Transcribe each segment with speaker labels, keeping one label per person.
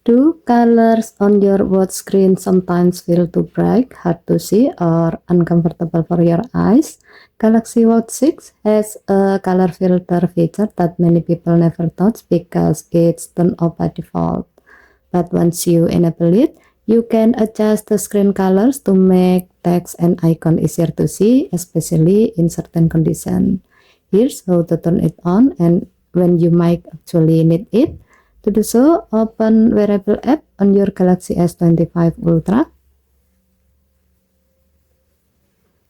Speaker 1: Do colors on your watch screen sometimes feel too bright, hard to see, or uncomfortable for your eyes? Galaxy Watch 6 has a color filter feature that many people never touch because it's turned off by default. But once you enable it, you can adjust the screen colors to make text and icon easier to see, especially in certain conditions. Here's how to turn it on and when you might actually need it. To do so, open Wearable app on your Galaxy S25 Ultra.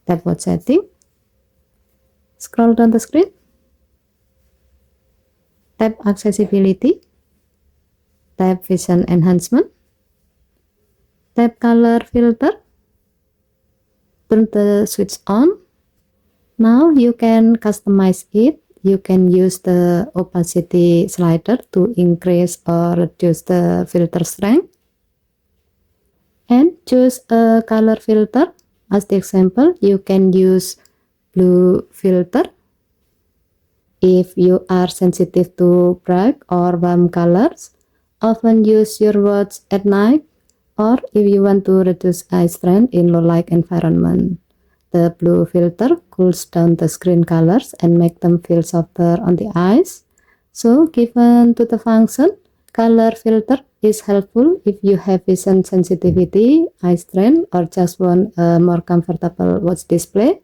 Speaker 1: Tap watch setting. Scroll down the screen. Tap accessibility. Tap vision enhancement. Tap color filter. Turn the switch on. Now you can customize it. You can use the opacity slider to increase or reduce the filter strength. And choose a color filter. As the example, you can use blue filter. If you are sensitive to bright or warm colors, often use your watch at night, or if you want to reduce eye strain in low light environment. The blue filter cools down the screen colors and make them feel softer on the eyes. So given to the function, color filter is helpful if you have vision sensitivity, eye strain, or just want a more comfortable watch display.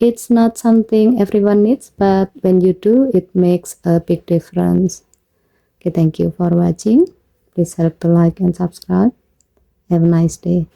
Speaker 1: It's not something everyone needs, but when you do, it makes a big difference. Okay, thank you for watching. Please help to like and subscribe. Have a nice day.